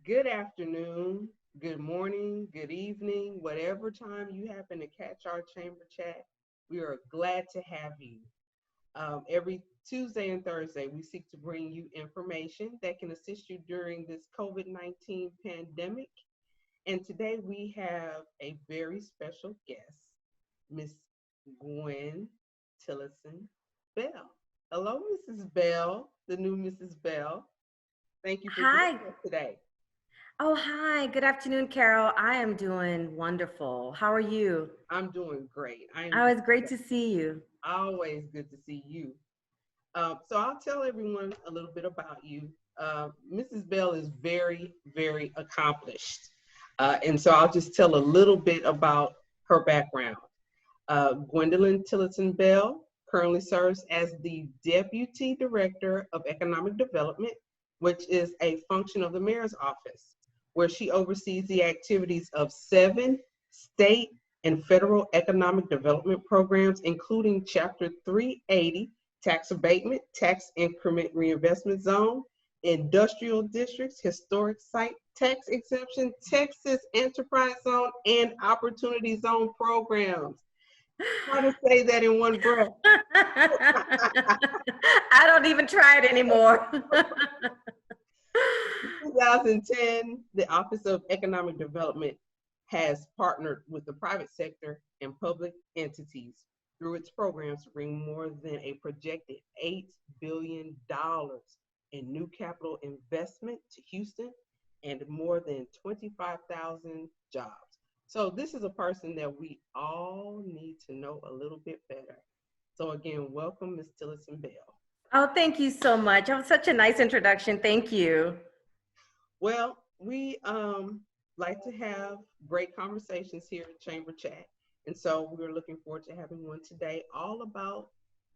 Good afternoon, good morning, good evening, whatever time you happen to catch our chamber chat. We are glad to have you. Every Tuesday and Thursday, we seek to bring you information that can assist you during this COVID-19 pandemic. And today we have a very special guest, Miss Gwen Tillotson Bell. Hello, Mrs. Bell, the new Mrs. Bell. Thank you for Hi. joining us today. Oh, hi. Good afternoon, Carol. I am doing wonderful. How are you? I'm doing great. I am Oh, doing it's great great. to see you. Always good to see you. So I'll tell everyone a little bit about you. Mrs. Bell is very, very accomplished. And so I'll just tell a little bit about her background. Gwendolyn Tillotson Bell currently serves as the Deputy Director of Economic Development, which is a function of the Mayor's Office, where she oversees the activities of 7 state and federal economic development programs, including Chapter 380, Tax Abatement, Tax Increment Reinvestment Zone, Industrial Districts, Historic Site Tax Exemption, Texas Enterprise Zone, and Opportunity Zone programs. Try to say that in one breath. I don't even try it anymore. In 2010, the Office of Economic Development has partnered with the private sector and public entities through its programs to bring more than a projected $8 billion in new capital investment to Houston and more than 25,000 jobs. So this is a person that we all need to know a little bit better. So again, welcome, Ms. Tillerson Bell. Oh, thank you so much. That was such a nice introduction. Thank you. Well, we like to have great conversations here at Chamber Chat. And so we're looking forward to having one today all about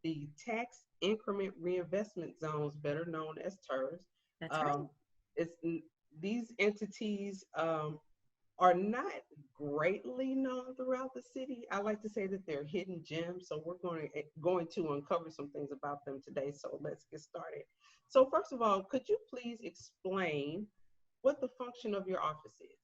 the tax increment reinvestment zones, better known as TIRZ. That's right. Um, it's, these entities are not greatly known throughout the city. I like to say that they're hidden gems. So we're going to uncover some things about them today. So let's get started. So first of all, could you please explain what the function of your office is?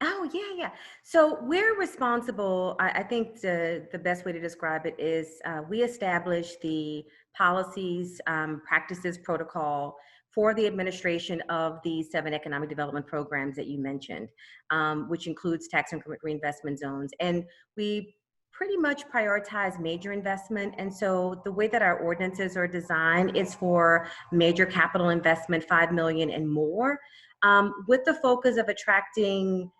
Oh, yeah, yeah. So we're responsible. I think the best way to describe it is we establish the policies, practices, protocol for the administration of the 7 economic development programs that you mentioned, which includes tax increment reinvestment zones. And we pretty much prioritize major investment. And so the way that our ordinances are designed is for major capital investment, 5 million and more, with the focus of attracting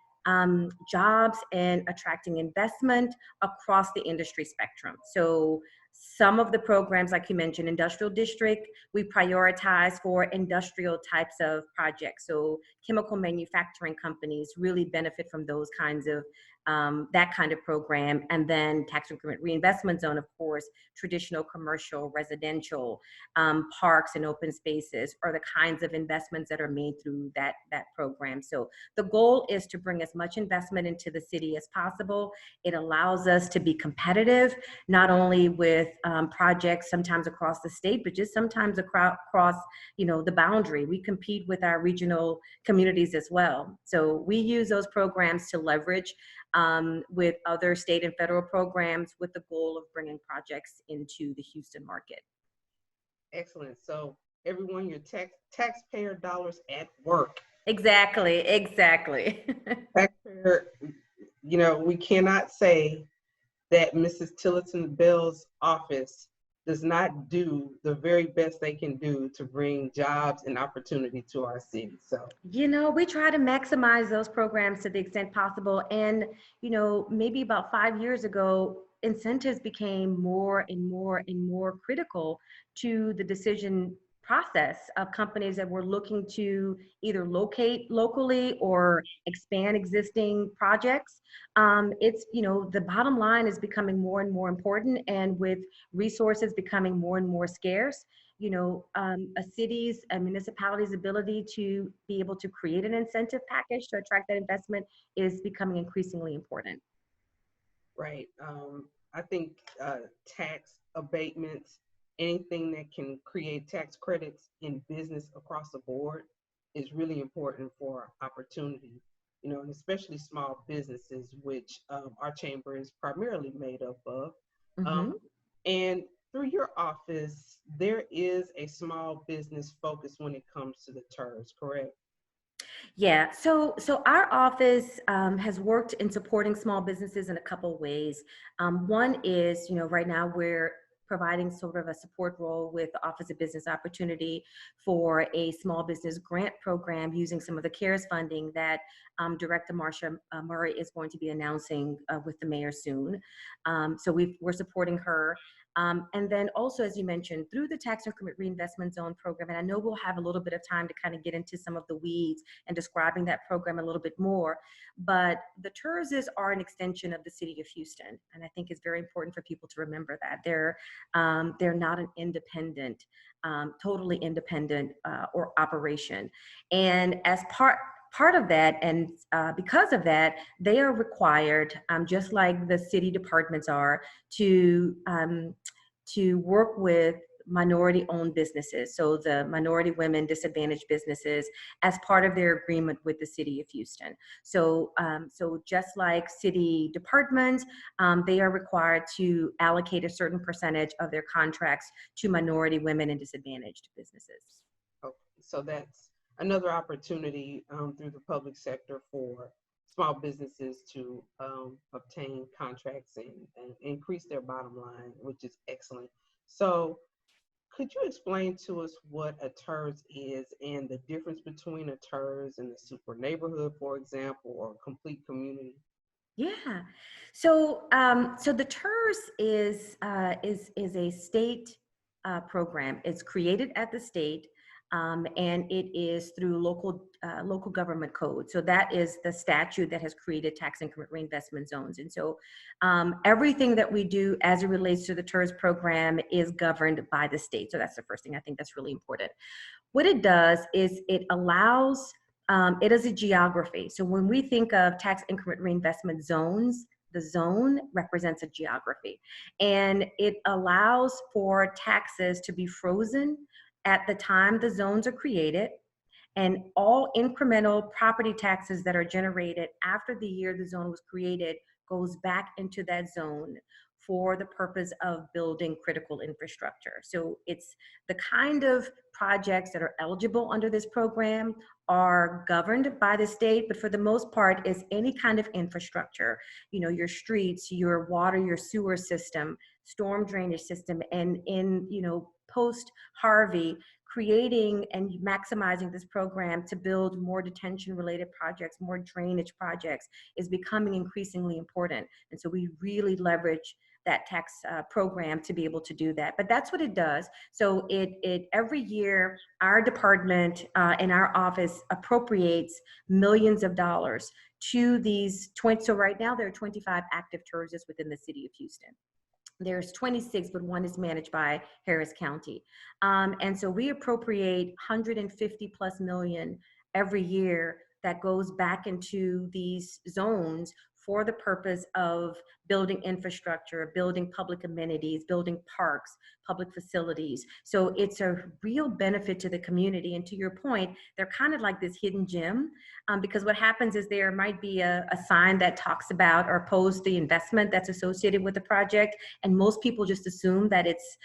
jobs and attracting investment across the industry spectrum. So some of the programs, like you mentioned, industrial district, we prioritize for industrial types of projects. So chemical manufacturing companies really benefit from those kinds of that kind of program. And then tax increment reinvestment zone, of course, traditional commercial, residential, parks and open spaces are the kinds of investments that are made through that program. So the goal is to bring as much investment into the city as possible. It allows us to be competitive, not only with projects sometimes across the state, but just sometimes across, the boundary. We compete with our regional communities as well. So we use those programs to leverage with other state and federal programs with the goal of bringing projects into the Houston market. Excellent. So everyone, your taxpayer dollars at work. Exactly. Taxpayer, we cannot say that Mrs. Tillotson Bell's office does not do the very best they can do to bring jobs and opportunity to our city. So, We try to maximize those programs to the extent possible. And, maybe about 5 years ago, incentives became more and more and more critical to the decision process of companies that were looking to either locate locally or expand existing projects. The bottom line is becoming more and more important. And with resources becoming more and more scarce, a city's and municipality's ability to be able to create an incentive package to attract that investment is becoming increasingly important. right. I think tax abatements, anything that can create tax credits in business across the board is really important for opportunity, and especially small businesses, which our chamber is primarily made up of. Mm-hmm. And through your office, there is a small business focus when it comes to the TIRZ, correct? Yeah, so our office has worked in supporting small businesses in a couple of ways. One is, right now we're providing sort of a support role with the Office of Business Opportunity for a small business grant program using some of the CARES funding that Director Marsha Murray is going to be announcing with the mayor soon. So we're supporting her. And then also, as you mentioned, through the Tax Increment Reinvestment Zone program, and I know we'll have a little bit of time to kind of get into some of the weeds and describing that program a little bit more, but the TIRZs are an extension of the city of Houston, and I think it's very important for people to remember that. They're not an independent, totally independent or operation. And as part of that, and because of that, they are required, just like the city departments are, to work with minority-owned businesses, so the minority women, disadvantaged businesses, as part of their agreement with the city of Houston. So, so just like city departments, they are required to allocate a certain percentage of their contracts to minority women and disadvantaged businesses. Okay, so that's another opportunity through the public sector for small businesses to obtain contracts and increase their bottom line, which is excellent. So could you explain to us what a TIRZ is and the difference between a TIRZ and a super neighborhood, for example, or a complete community? Yeah. So, so the TIRZ is a state program. It's created at the state, and it is through local government code. So that is the statute that has created tax increment reinvestment zones. And so, everything that we do as it relates to the TIRZ program is governed by the state. So that's the first thing I think that's really important. What it does is it allows, it is a geography. So when we think of tax increment reinvestment zones, the zone represents a geography, and it allows for taxes to be frozen at the time the zones are created, and all incremental property taxes that are generated after the year the zone was created goes back into that zone for the purpose of building critical infrastructure. So it's the kind of projects that are eligible under this program are governed by the state, but for the most part is any kind of infrastructure, your streets, your water, your sewer system, storm drainage system, and in, post Harvey, creating and maximizing this program to build more detention related projects, more drainage projects is becoming increasingly important. And so we really leverage that tax program to be able to do that. But that's what it does. So it every year, our department and our office appropriates millions of dollars to these 20, so right now there are 25 active TIRZs within the city of Houston. There's 26, but one is managed by Harris County. And so we appropriate 150 plus million every year that goes back into these zones for the purpose of building infrastructure, building public amenities, building parks, public facilities. So it's a real benefit to the community. And to your point, they're kind of like this hidden gem, because what happens is there might be a sign that talks about or posts the investment that's associated with the project, and most people just assume that it's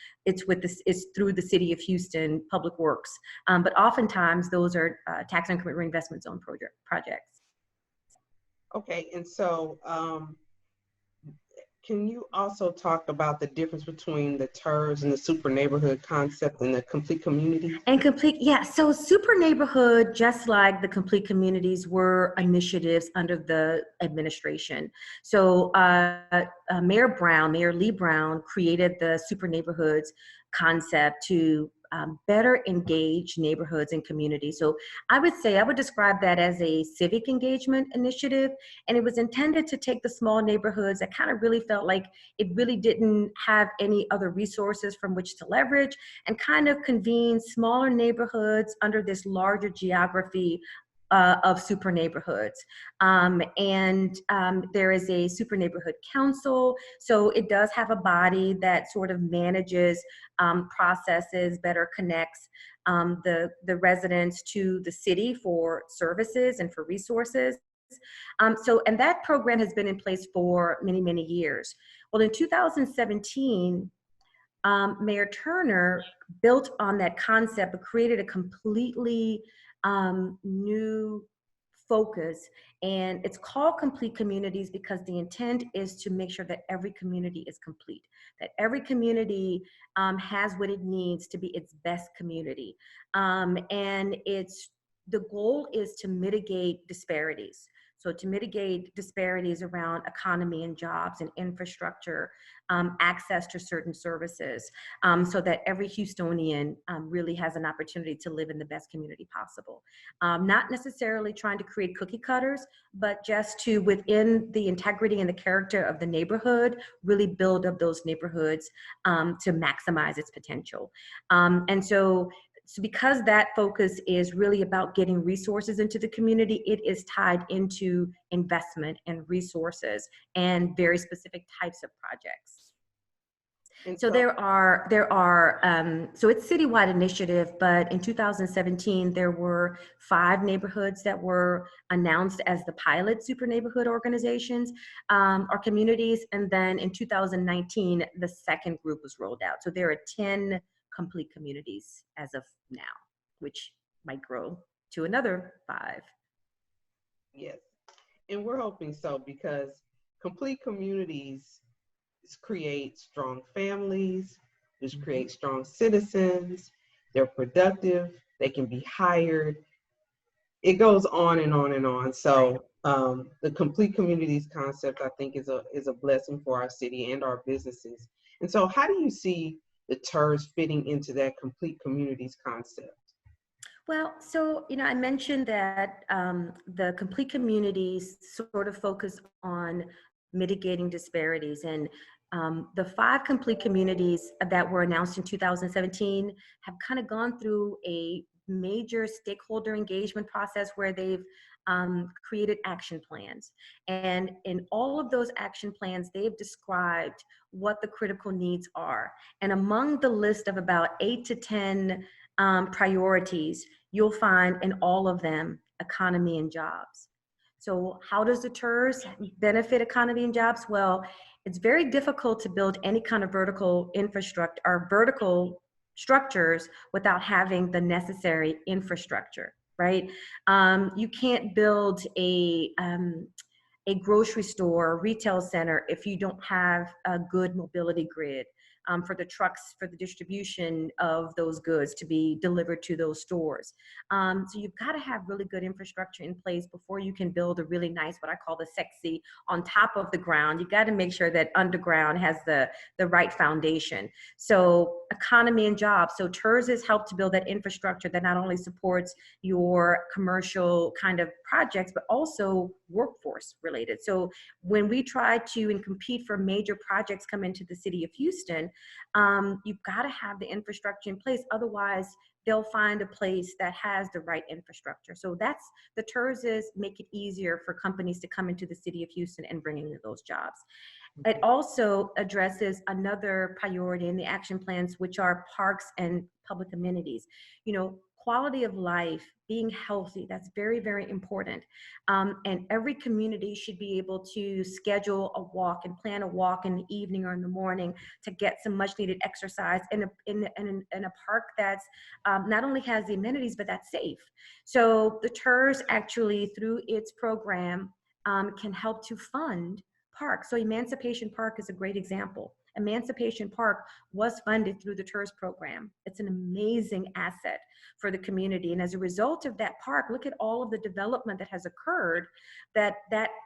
through the city of Houston Public Works. But oftentimes those are tax increment reinvestment zone projects. Okay, and so can you also talk about the difference between the TIRZ and the super neighborhood concept and the complete community? And complete, yeah. So super neighborhood, just like the complete communities, were initiatives under the administration. So Mayor Lee Brown created the super neighborhoods concept to better engage neighborhoods and communities. So I would describe that as a civic engagement initiative, and it was intended to take the small neighborhoods that kind of really felt like it really didn't have any other resources from which to leverage, and kind of convene smaller neighborhoods under this larger geography of super neighborhoods. There is a super neighborhood council. So it does have a body that sort of manages processes, better connects the residents to the city for services and for resources. And that program has been in place for many, many years. Well, in 2017, Mayor Turner built on that concept, but created a completely new focus. And it's called Complete Communities because the intent is to make sure that every community is complete, that every community has what it needs to be its best community. The goal is to mitigate disparities. So to mitigate disparities around economy and jobs and infrastructure, access to certain services, so that every Houstonian really has an opportunity to live in the best community possible. Not necessarily trying to create cookie cutters, but just to, within the integrity and the character of the neighborhood, really build up those neighborhoods to maximize its potential. So because that focus is really about getting resources into the community, it is tied into investment and resources and very specific types of projects. And so so it's citywide initiative, but in 2017, there were 5 neighborhoods that were announced as the pilot super neighborhood organizations or communities. And then in 2019, the second group was rolled out. So there are 10 complete communities as of now, which might grow to another 5. Yes, and we're hoping so, because complete communities create strong families, which create strong citizens. They're productive, they can be hired. It goes on and on and on. So the complete communities concept, I think, is a blessing for our city and our businesses. And so how do you see the TIRZ fitting into that complete communities concept? Well, so, I mentioned that the complete communities sort of focus on mitigating disparities. And the 5 complete communities that were announced in 2017 have kind of gone through a major stakeholder engagement process where they've created action plans. And in all of those action plans, they've described what the critical needs are. And among the list of about 8 to 10 priorities, you'll find in all of them economy and jobs. So how does the TIRZ benefit economy and jobs? Well, it's very difficult to build any kind of vertical infrastructure or vertical structures without having the necessary infrastructure, right? You can't build a grocery store, retail center, if you don't have a good mobility grid for the trucks, for the distribution of those goods to be delivered to those stores. So you've got to have really good infrastructure in place before you can build a really nice, what I call the sexy, on top of the ground. You got to make sure that underground has the right foundation. So economy and jobs. So TIRZ has helped to build that infrastructure that not only supports your commercial kind of projects, but also workforce related. So when we try to and compete for major projects come into the city of Houston, you've got to have the infrastructure in place. Otherwise, they'll find a place that has the right infrastructure. So that's the TIRZs make it easier for companies to come into the city of Houston and bring in those jobs. It also addresses another priority in the action plans, which are parks and public amenities. Quality of life, being healthy, that's very, very important. And every community should be able to schedule a walk and plan a walk in the evening or in the morning to get some much needed exercise in a park that's not only has the amenities, but that's safe. So the TIRZ actually, through its program, can help to fund parks. So Emancipation Park is a great example. Emancipation Park was funded through the TIRZ program. It's an amazing asset for the community. And as a result of that park, look at all of the development that has occurred that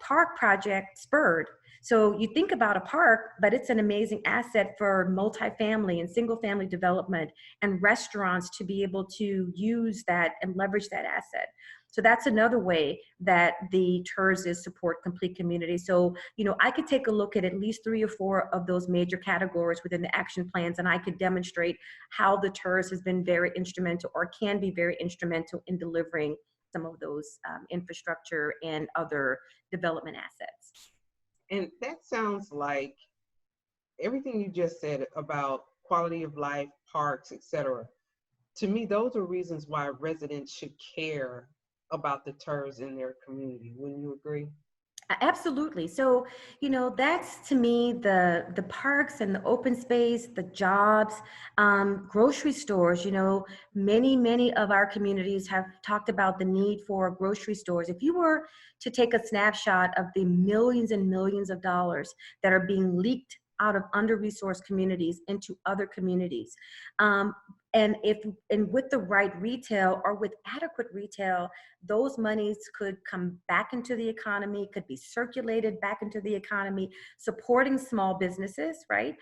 park project spurred. So you think about a park, but it's an amazing asset for multifamily and single family development and restaurants to be able to use that and leverage that asset. So that's another way that the TIRZs support complete communities. So, I could take a look at least 3 or 4 of those major categories within the action plans, and I could demonstrate how the TIRZ has been very instrumental or can be very instrumental in delivering some of those infrastructure and other development assets. And that sounds like everything you just said about quality of life, parks, etc. To me, those are reasons why residents should care about the TIRZ in their community. Wouldn't you agree? Absolutely. So, that's to me the parks and the open space, the jobs, grocery stores. Many of our communities have talked about the need for grocery stores. If you were to take a snapshot of the millions and millions of dollars that are being leaked out of under-resourced communities into other communities, and with the right retail or with adequate retail, those monies could come back into the economy, could be circulated back into the economy, supporting small businesses, right?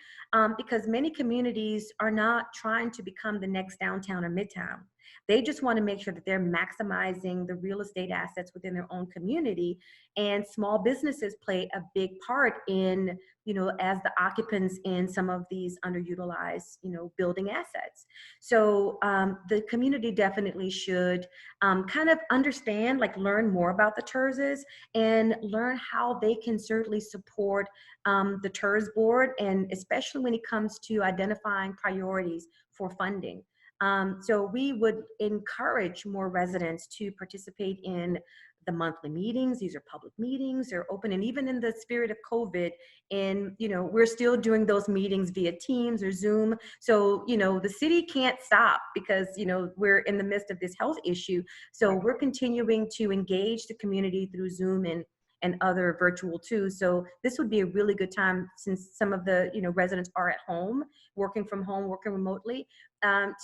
Because many communities are not trying to become the next downtown or midtown. They just want to make sure that they're maximizing the real estate assets within their own community. And small businesses play a big part in, as the occupants in some of these underutilized, building assets. So the community definitely should kind of understand, learn more about the TIRZs and learn how they can certainly support the TIRZ board, and especially when it comes to identifying priorities for funding. So we would encourage more residents to participate in the monthly meetings. These are public meetings, they're open, and even in the spirit of COVID, we're still doing those meetings via Teams or Zoom. So, the city can't stop because, we're in the midst of this health issue. So we're continuing to engage the community through Zoom and other virtual tools. So this would be a really good time, since some of the residents are at home, working from home, working remotely,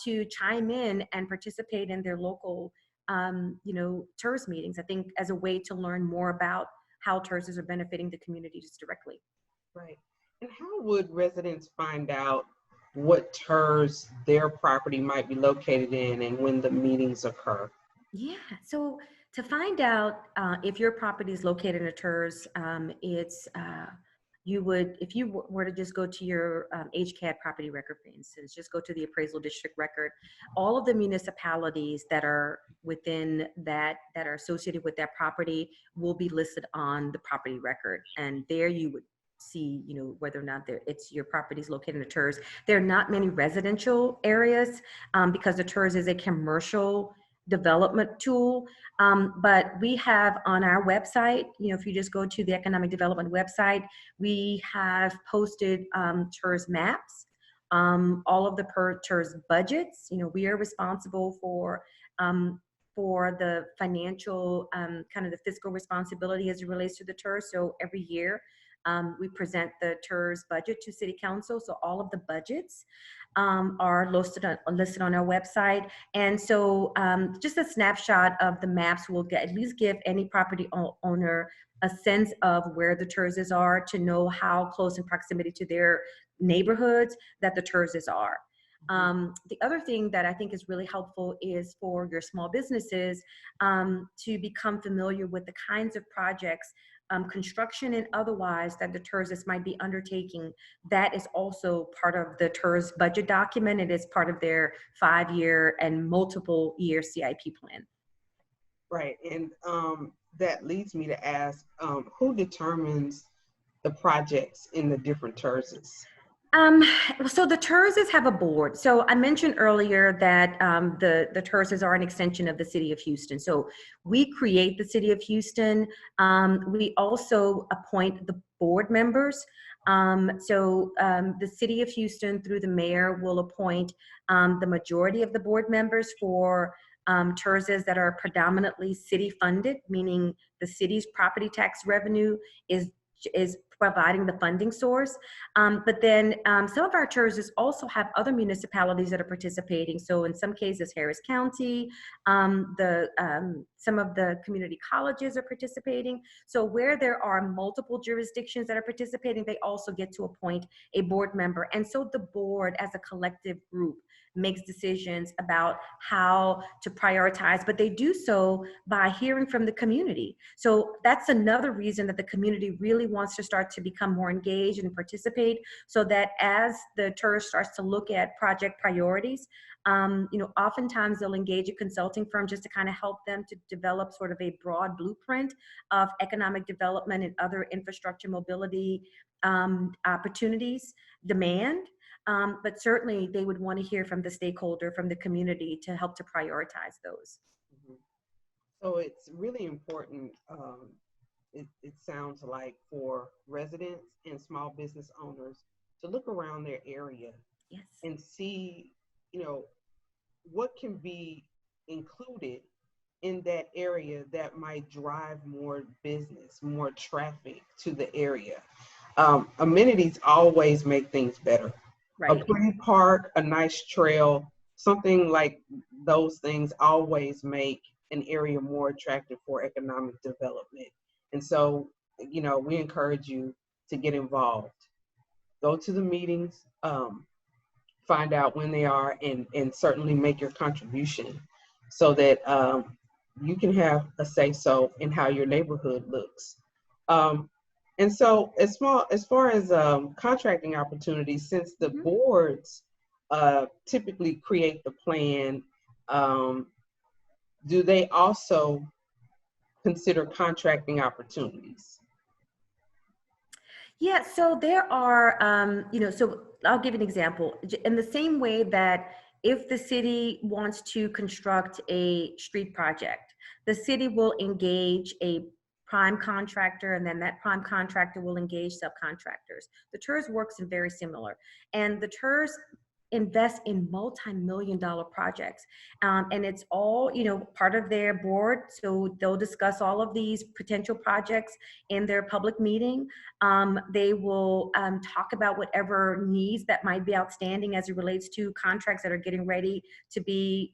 to chime in and participate in their local TIRZ meetings, I think, as a way to learn more about how TIRZs are benefiting the communities directly. Right. And how would residents find out what TIRZ their property might be located in and when the meetings occur? Yeah, so to find out if your property is located in a TIRZ, if you were to just go to your HCAD property record, for instance, just go to the appraisal district record, all of the municipalities that are within that are associated with that property will be listed on the property record. And there you would see, whether or not it's your property is located in a TIRZ. There are not many residential areas because the TIRZ is a commercial development tool. But we have on our website, if you just go to the economic development website, we have posted TIRZ maps, all of the TIRZ budgets. We are responsible for the financial, kind of the fiscal responsibility as it relates to the TIRZ. So every year, we present the TIRZ budget to City Council. So all of the budgets are listed on our website. And so just a snapshot of the maps will at least give any property owner a sense of where the TIRZs are, to know how close in proximity to their neighborhoods that the TIRZs are. The other thing that I think is really helpful is for your small businesses to become familiar with the kinds of projects, construction and otherwise, that the TIRZs might be undertaking. That is also part of the TIRZ budget document. It is part of their 5-year and multiple year CIP plan. Right, and that leads me to ask, who determines the projects in the different TIRZs? So the TIRZs have a board. So I mentioned earlier that the TIRZs are an extension of the City of Houston. So we create the City of Houston. We also appoint the board members. The City of Houston, through the mayor, will appoint the majority of the board members for TIRZs that are predominantly city funded, meaning the city's property tax revenue is providing the funding source. But then some of our TIRZs also have other municipalities that are participating. So in some cases, Harris County, some of the community colleges are participating. So where there are multiple jurisdictions that are participating, they also get to appoint a board member. And so the board as a collective group makes decisions about how to prioritize, but they do so by hearing from the community. So that's another reason that the community really wants to start to become more engaged and participate, so that as the TIRZ starts to look at project priorities, oftentimes they'll engage a consulting firm just to kind of help them to develop sort of a broad blueprint of economic development and other infrastructure mobility opportunities, demand. But certainly they would want to hear from the stakeholder, from the community, to help to prioritize those. Mm-hmm. So it's really important, it sounds like, for residents and small business owners to look around their area, yes, and see, what can be included in that area that might drive more business, more traffic to the area. Amenities always make things better. right. A pretty park, a nice trail, something like those things always make an area more attractive for economic development. And so, we encourage you to get involved. Go to the meetings, find out when they are, and certainly make your contribution so that you can have a say-so in how your neighborhood looks. And so as far as contracting opportunities, since the boards typically create the plan, do they also consider contracting opportunities? Yeah, so there are, so I'll give an example. In the same way that if the city wants to construct a street project, the city will engage a prime contractor, and then that prime contractor will engage subcontractors. The TIRZ works in very similar. And the TIRZ invest in multi-million-dollar projects, and it's all part of their board, so they'll discuss all of these potential projects in their public meeting. They will talk about whatever needs that might be outstanding as it relates to contracts that are getting ready to be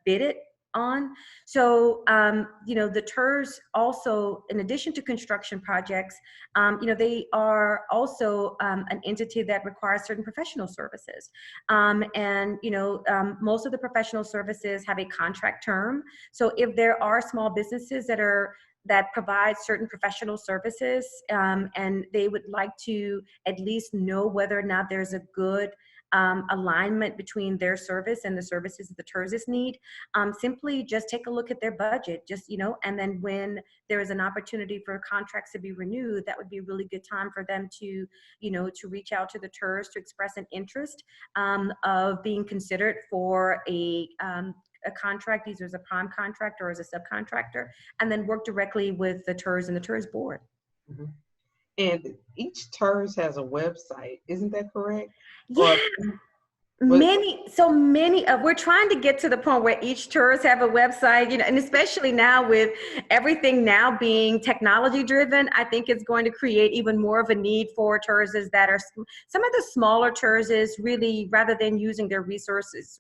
bidded on. So the TIRZ also, in addition to construction projects, they are also an entity that requires certain professional services. Most of the professional services have a contract term. So if there are small businesses that provide certain professional services, and they would like to at least know whether or not there's a good alignment between their service and the services that the TIRZs need, simply just take a look at their budget, and then when there is an opportunity for contracts to be renewed, that would be a really good time for them to reach out to the TIRZ to express an interest of being considered for a contract, either as a prime contractor or as a subcontractor, and then work directly with the TIRZ and the TIRZ board. Mm-hmm. And each TIRZ has a website, isn't that correct? Yeah. We're trying to get to the point where each TIRZ have a website, and especially now with everything now being technology driven, I think it's going to create even more of a need for TIRZs that are some of the smaller TIRZs, really, rather than using their resources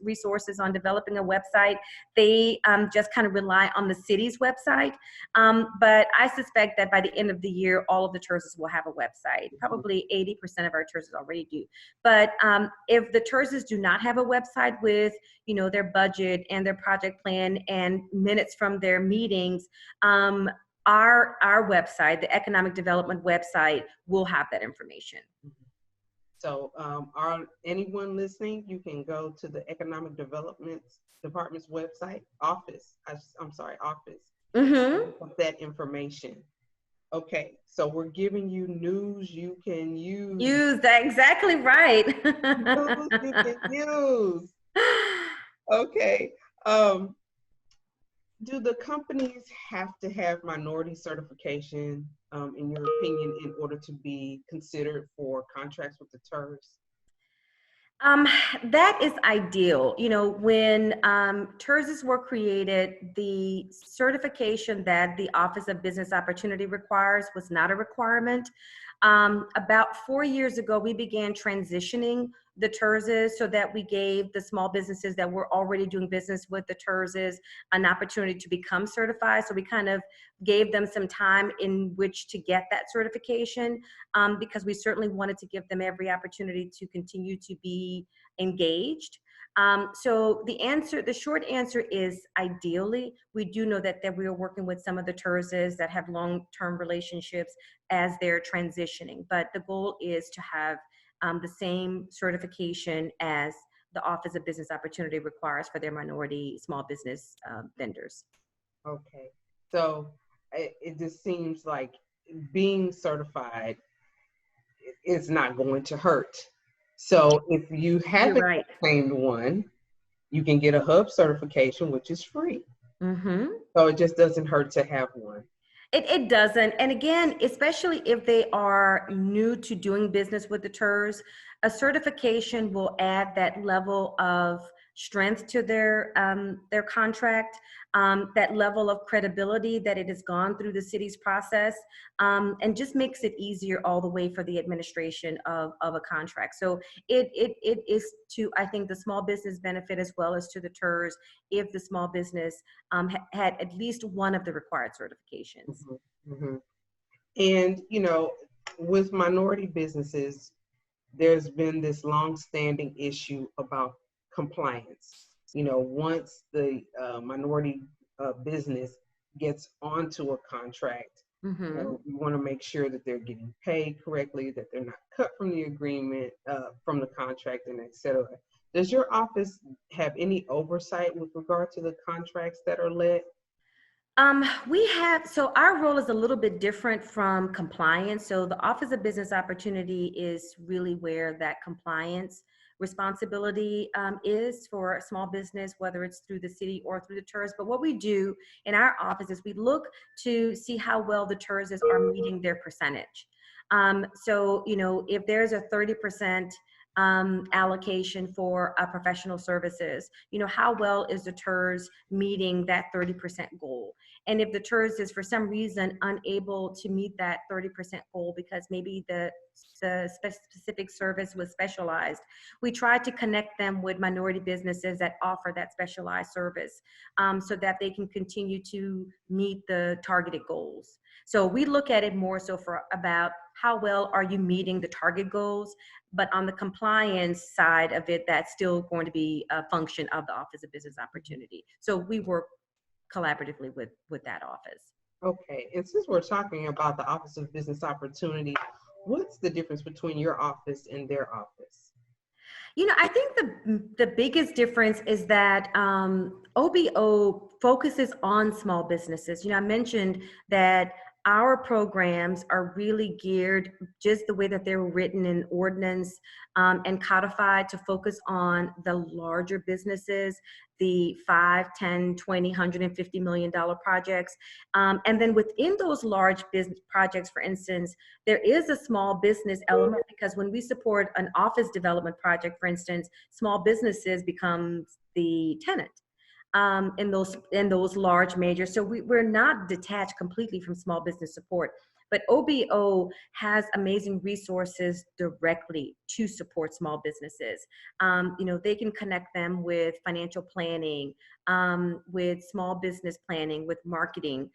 on developing a website, they just kind of rely on the city's website. But I suspect that by the end of the year, all of the TIRZs will have a website. Probably 80% of our TIRZs already do. But if the TIRZs do not have a website with their budget and their project plan and minutes from their meetings, our website, the economic development website, will have that information. So anyone listening, you can go to the Economic Development Department's website, office. Mm-hmm. With that information. Okay, so we're giving you news you can use. Use that, exactly right. News you can use. Okay. Do the companies have to have minority certification, in your opinion, in order to be considered for contracts with the TIRZ? That is ideal. When TIRZs were created, the certification that the Office of Business Opportunity requires was not a requirement. About 4 years ago, we began transitioning the TIRZs so that we gave the small businesses that were already doing business with the TIRZs an opportunity to become certified. So we kind of gave them some time in which to get that certification, because we certainly wanted to give them every opportunity to continue to be engaged. So the short answer is ideally, we do know that we are working with some of the TIRZs that have long-term relationships as they're transitioning. But the goal is to have the same certification as the Office of Business Opportunity requires for their minority small business vendors. Okay. So it just seems like being certified is not going to hurt. So if you haven't claimed one, you can get a hub certification, which is free. Mm-hmm. So it just doesn't hurt to have one. It doesn't. And again, especially if they are new to doing business with the TIRZ, a certification will add that level of strength to their contract, that level of credibility that it has gone through the city's process, and just makes it easier all the way for the administration of a contract. So it is to, I think, the small business benefit as well as to the TIRZ if the small business had at least one of the required certifications. Mm-hmm. Mm-hmm. And, you know, with minority businesses, there's been this long-standing issue about compliance. You know, once the minority business gets onto a contract, Mm-hmm. you know, we want to make sure that they're getting paid correctly, that they're not cut from the agreement, from the contract, and et cetera. Does your office have any oversight with regard to the contracts that are let? So our role is a little bit different from compliance. So the Office of Business Opportunity is really where that compliance responsibility is for a small business, whether it's through the city or through the TIRZ. But what we do in our office is we look to see how well the TIRZs are meeting their percentage. So, you know, if there's a 30% allocation for professional services, you know, how well is the TIRZ meeting that 30% goal? And if the TIRZ is for some reason unable to meet that 30% goal because maybe the specific service was specialized, we try to connect them with minority businesses that offer that specialized service so that they can continue to meet the targeted goals. So we look at it more so for about how well are you meeting the target goals, but on the compliance side of it, that's still going to be a function of the Office of Business Opportunity. So we work collaboratively with that office. Okay, and since we're talking about the Office of Business Opportunity, what's the difference between your office and their office? You know, I think the biggest difference is that OBO focuses on small businesses. You know, I mentioned that our programs are really geared just the way that they're written in ordinance and codified to focus on the larger businesses, the 5, 10, 20, $150 million projects. And then within those large business projects, for instance, there is a small business element because when we support an office development project, for instance, small businesses become the tenant in those large majors. So we're not detached completely from small business support, but OBO has amazing resources directly to support small businesses. You know, they can connect them with financial planning, with small business planning, with marketing.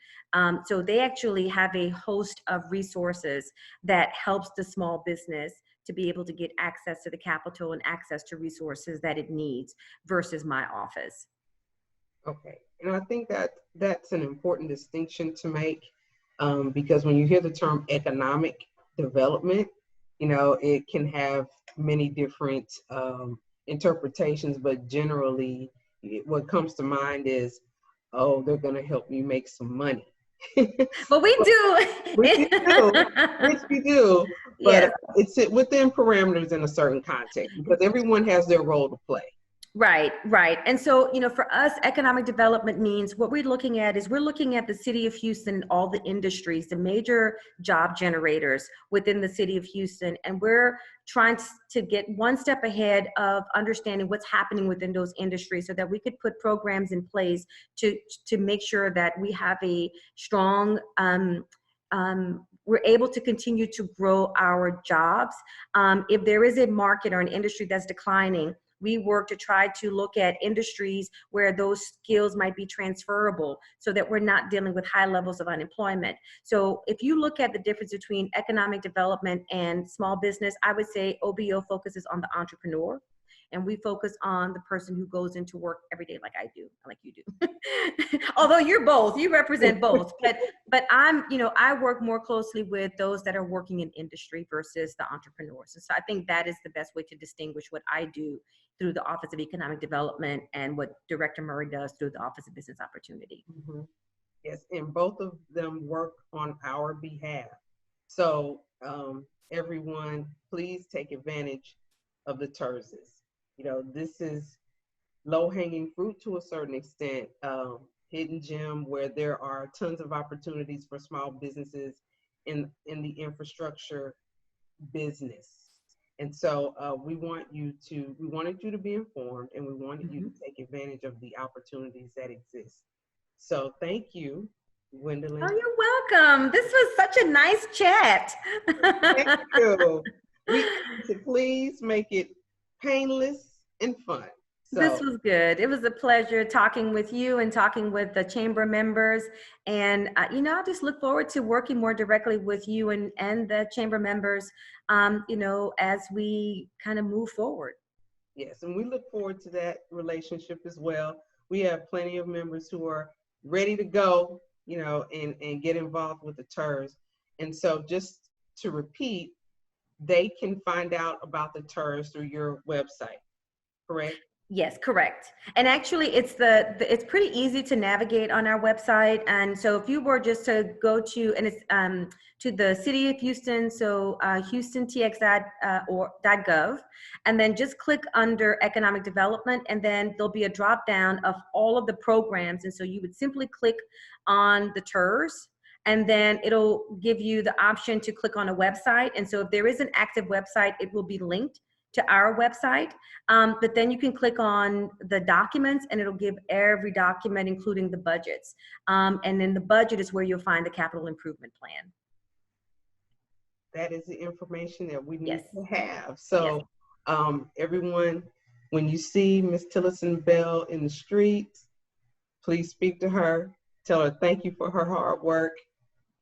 So they actually have a host of resources that helps the small business to be able to get access to the capital and access to resources that it needs versus my office. Okay, and I think that that's an important distinction to make because when you hear the term economic development, you know, it can have many different interpretations, but generally what comes to mind is, oh, they're going to help you make some money. But we do. which we do, but yes. it's within parameters in a certain context because everyone has their role to play. Right, right. And so, you know, for us, economic development means what we're looking at is we're looking at the city of Houston, all the industries, the major job generators within the city of Houston. And we're trying to get one step ahead of understanding what's happening within those industries so that we could put programs in place to make sure that we have a strong, we're able to continue to grow our jobs. If there is a market or an industry that's declining, we work to try to look at industries where those skills might be transferable so that we're not dealing with high levels of unemployment. So if you look at the difference between economic development and small business, I would say OBO focuses on the entrepreneur and we focus on the person who goes into work every day like I do, like you do. Although you're both, you represent both, but I'm, you know, I work more closely with those that are working in industry versus the entrepreneurs. And so I think that is the best way to distinguish what I do through the Office of Economic Development and what Director Murray does through the Office of Business Opportunity. Mm-hmm. Yes, and both of them work on our behalf. So everyone, please take advantage of the TIRZs. You know, this is low-hanging fruit to a certain extent, hidden gem where there are tons of opportunities for small businesses in the infrastructure business. And so we wanted you to be informed, and we wanted you to take advantage of the opportunities that exist. So thank you, Gwendolyn. Oh, you're welcome. This was such a nice chat. Thank you. We aim to please make it painless and fun. So, this was good. It was a pleasure talking with you and talking with the chamber members. And, you know, I just look forward to working more directly with you and the chamber members, you know, as we kind of move forward. Yes, and we look forward to that relationship as well. We have plenty of members who are ready to go, you know, and get involved with the TIRZ. And so just to repeat, they can find out about the TIRZ through your website, correct? Yes, correct. And actually it's pretty easy to navigate on our website. And so if you were just to go to, and it's to the City of Houston, so houstontx.gov, and then just click under Economic Development, and then there'll be a drop down of all of the programs. And so you would simply click on the TIRZ, and then it'll give you the option to click on a website. And so if there is an active website, it will be linked to our website, but then you can click on the documents and it'll give every document, including the budgets. And then the budget is where you'll find the capital improvement plan. That is the information that we need Yes. to have. So everyone, when you see Ms. Tillerson Bell in the streets, please speak to her. Tell her thank you for her hard work.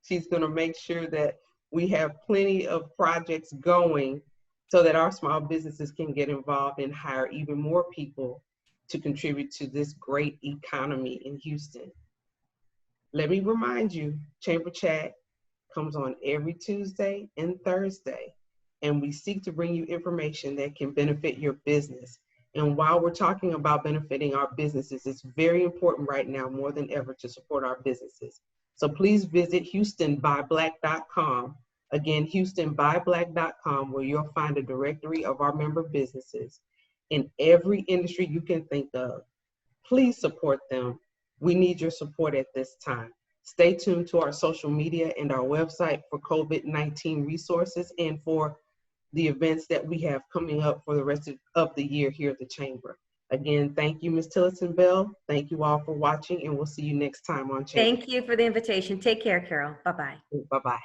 She's gonna make sure that we have plenty of projects going so that our small businesses can get involved and hire even more people to contribute to this great economy in Houston. Let me remind you, Chamber Chat comes on every Tuesday and Thursday, and we seek to bring you information that can benefit your business. And while we're talking about benefiting our businesses, it's very important right now more than ever to support our businesses. So please visit HoustonBuyBlack.com. Again, HoustonBuyBlack.com, where you'll find a directory of our member businesses in every industry you can think of. Please support them. We need your support at this time. Stay tuned to our social media and our website for COVID-19 resources and for the events that we have coming up for the rest of the year here at the Chamber. Again, thank you, Ms. Tillotson Bell. Thank you all for watching, and we'll see you next time on Chamber. Thank you for the invitation. Take care, Carol. Bye-bye. Bye-bye.